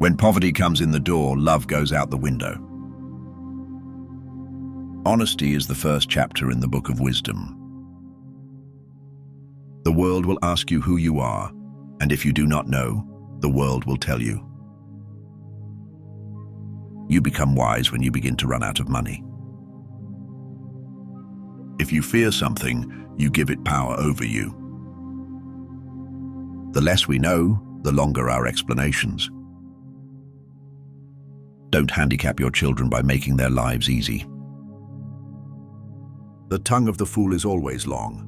When poverty comes in the door, love goes out the window. Honesty is the first chapter in the Book of Wisdom. The world will ask you who you are, and if you do not know, the world will tell you. You become wise when you begin to run out of money. If you fear something, you give it power over you. The less we know, the longer our explanations. Don't handicap your children by making their lives easy. The tongue of the fool is always long.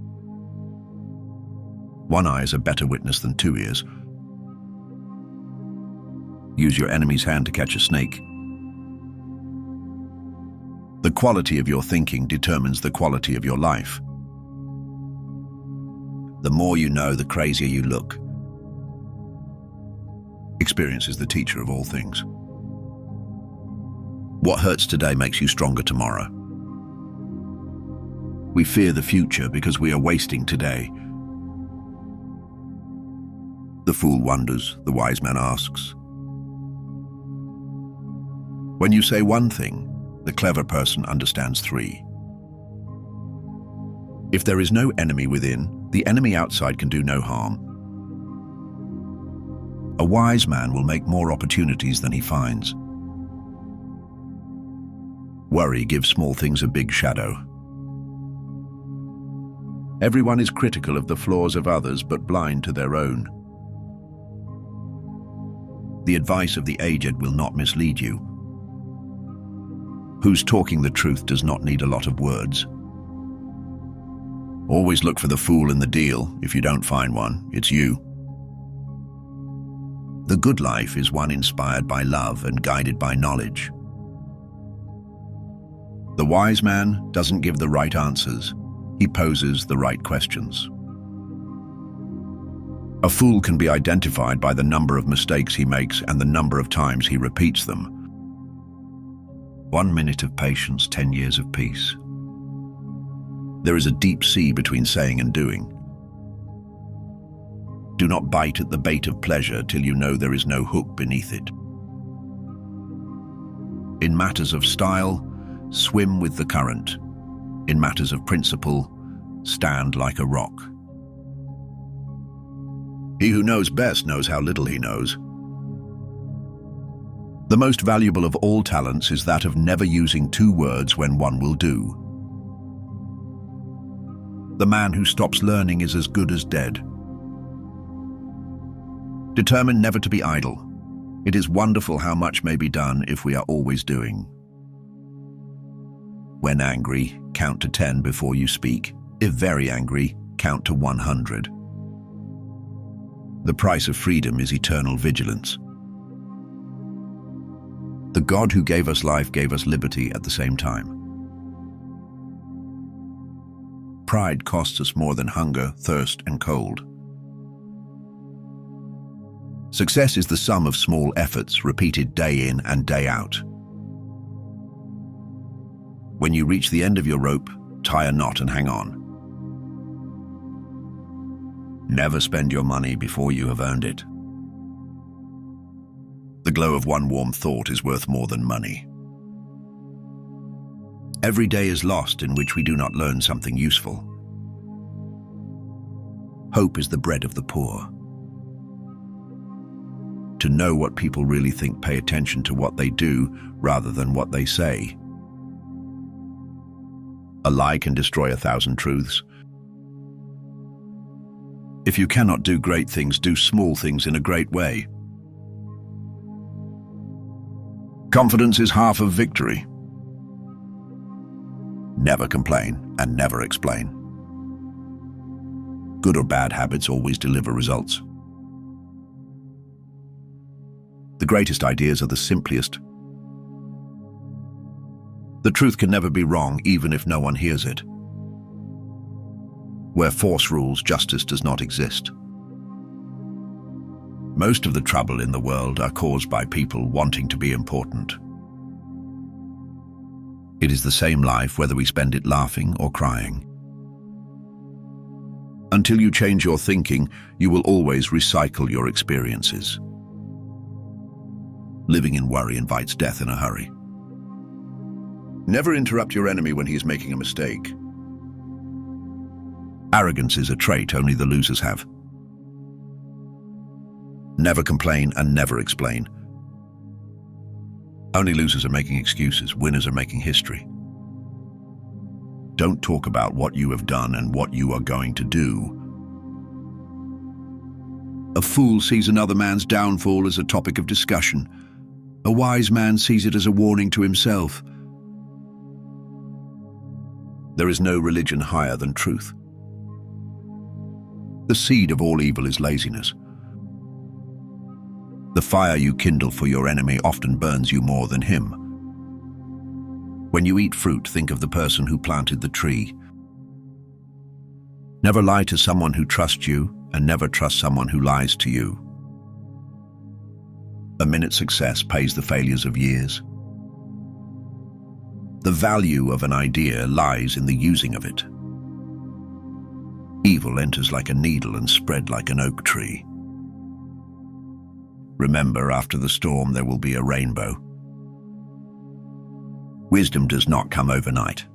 One eye is a better witness than two ears. Use your enemy's hand to catch a snake. The quality of your thinking determines the quality of your life. The more you know, the crazier you look. Experience is the teacher of all things. What hurts today makes you stronger tomorrow. We fear the future because we are wasting today. The fool wonders, the wise man asks. When you say one thing, the clever person understands three. If there is no enemy within, the enemy outside can do no harm. A wise man will make more opportunities than he finds. Worry gives small things a big shadow. Everyone is critical of the flaws of others, but blind to their own. The advice of the aged will not mislead you. Who's talking the truth does not need a lot of words. Always look for the fool in the deal. If you don't find one, it's you. The good life is one inspired by love and guided by knowledge. The wise man doesn't give the right answers. He poses the right questions. A fool can be identified by the number of mistakes he makes and the number of times he repeats them. 1 minute of patience, 10 years of peace. There is a deep sea between saying and doing. Do not bite at the bait of pleasure till you know there is no hook beneath it. In matters of style, swim with the current. In matters of principle, stand like a rock. He who knows best knows how little he knows. The most valuable of all talents is that of never using two words when one will do. The man who stops learning is as good as dead. Determine never to be idle. It is wonderful how much may be done if we are always doing. When angry, count to 10 before you speak. If very angry, count to 100. The price of freedom is eternal vigilance. The God who gave us life gave us liberty at the same time. Pride costs us more than hunger, thirst, and cold. Success is the sum of small efforts repeated day in and day out. When you reach the end of your rope, tie a knot and hang on. Never spend your money before you have earned it. The glow of one warm thought is worth more than money. Every day is lost in which we do not learn something useful. Hope is the bread of the poor. To know what people really think, pay attention to what they do rather than what they say. A lie can destroy 1,000 truths. If you cannot do great things, do small things in a great way. Confidence is half of victory. Never complain and never explain. Good or bad habits always deliver results. The greatest ideas are the simplest. The truth can never be wrong, even if no one hears it. Where force rules, justice does not exist. Most of the trouble in the world are caused by people wanting to be important. It is the same life whether we spend it laughing or crying. Until you change your thinking, you will always recycle your experiences. Living in worry invites death in a hurry. Never interrupt your enemy when he is making a mistake. Arrogance is a trait only the losers have. Never complain and never explain. Only losers are making excuses, winners are making history. Don't talk about what you have done and what you are going to do. A fool sees another man's downfall as a topic of discussion. A wise man sees it as a warning to himself. There is no religion higher than truth. The seed of all evil is laziness. The fire you kindle for your enemy often burns you more than him. When you eat fruit, think of the person who planted the tree. Never lie to someone who trusts you, and never trust someone who lies to you. A minute's success pays the failures of years. The value of an idea lies in the using of it. Evil enters like a needle and spread like an oak tree. Remember, after the storm there will be a rainbow. Wisdom does not come overnight.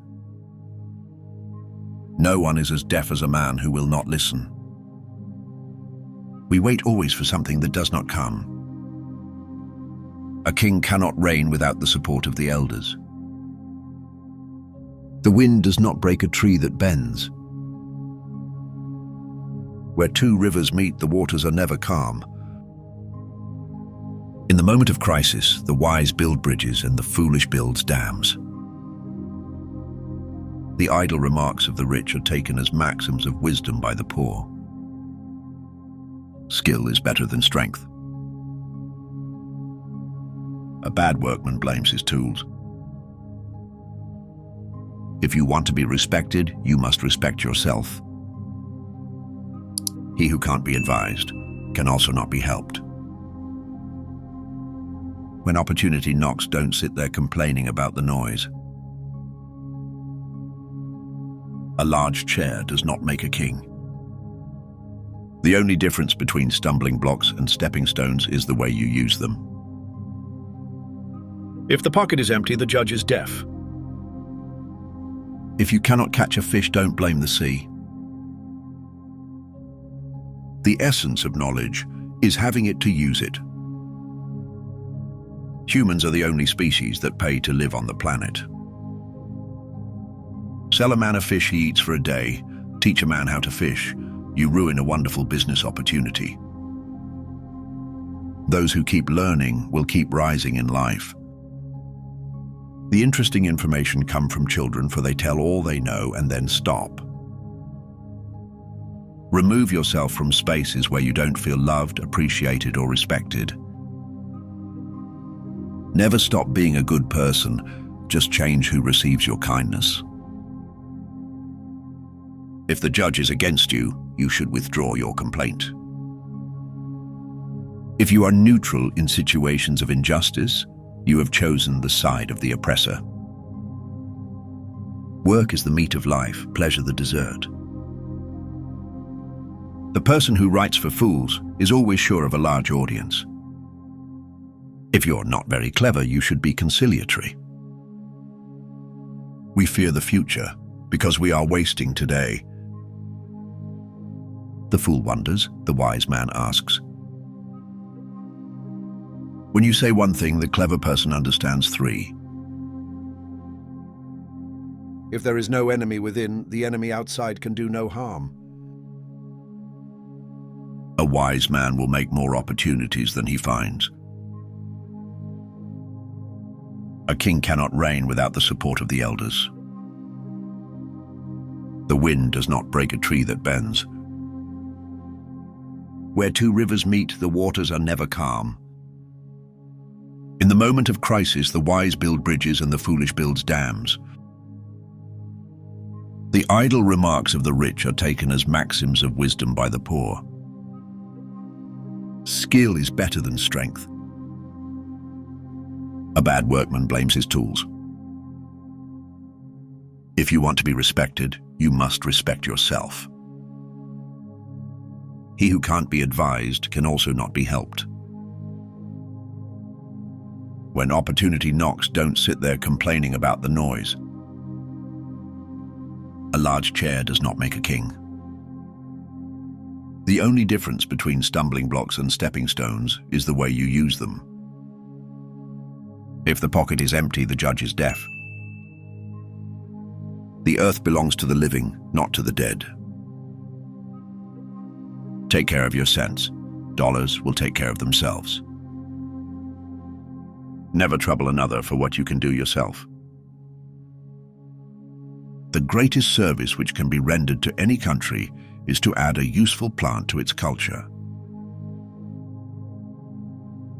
No one is as deaf as a man who will not listen. We wait always for something that does not come. A king cannot reign without the support of the elders. The wind does not break a tree that bends. Where two rivers meet, the waters are never calm. In the moment of crisis, the wise build bridges and the foolish builds dams. The idle remarks of the rich are taken as maxims of wisdom by the poor. Skill is better than strength. A bad workman blames his tools. If you want to be respected, you must respect yourself. He who can't be advised can also not be helped. When opportunity knocks, don't sit there complaining about the noise. A large chair does not make a king. The only difference between stumbling blocks and stepping stones is the way you use them. If the pocket is empty, the judge is deaf. If you cannot catch a fish, don't blame the sea. The essence of knowledge is having it to use it. Humans are the only species that pay to live on the planet. Sell a man a fish he eats for a day, teach a man how to fish, you ruin a wonderful business opportunity. Those who keep learning will keep rising in life. The interesting information comes from children, for they tell all they know and then stop. Remove yourself from spaces where you don't feel loved, appreciated, or respected. Never stop being a good person, just change who receives your kindness. If the judge is against you, you should withdraw your complaint. If you are neutral in situations of injustice, you have chosen the side of the oppressor. Work is the meat of life, pleasure the dessert. The person who writes for fools is always sure of a large audience. If you're not very clever, you should be conciliatory. We fear the future because we are wasting today. The fool wonders, the wise man asks. When you say one thing, the clever person understands three. If there is no enemy within, the enemy outside can do no harm. A wise man will make more opportunities than he finds. A king cannot reign without the support of the elders. The wind does not break a tree that bends. Where two rivers meet, the waters are never calm. In the moment of crisis, the wise build bridges and the foolish builds dams. The idle remarks of the rich are taken as maxims of wisdom by the poor. Skill is better than strength. A bad workman blames his tools. If you want to be respected, you must respect yourself. He who can't be advised can also not be helped. When opportunity knocks, don't sit there complaining about the noise. A large chair does not make a king. The only difference between stumbling blocks and stepping stones is the way you use them. If the pocket is empty, the judge is deaf. The earth belongs to the living, not to the dead. Take care of your cents. Dollars will take care of themselves. Never trouble another for what you can do yourself. The greatest service which can be rendered to any country is to add a useful plant to its culture.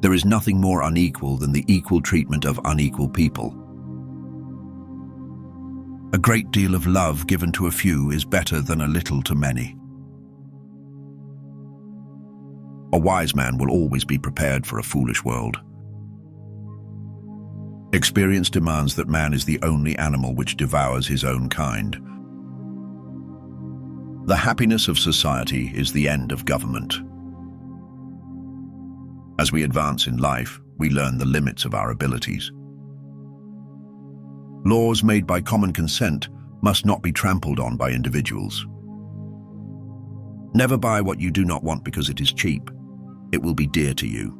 There is nothing more unequal than the equal treatment of unequal people. A great deal of love given to a few is better than a little to many. A wise man will always be prepared for a foolish world. Experience demands that man is the only animal which devours his own kind. The happiness of society is the end of government. As we advance in life, we learn the limits of our abilities. Laws made by common consent must not be trampled on by individuals. Never buy what you do not want because it is cheap. It will be dear to you.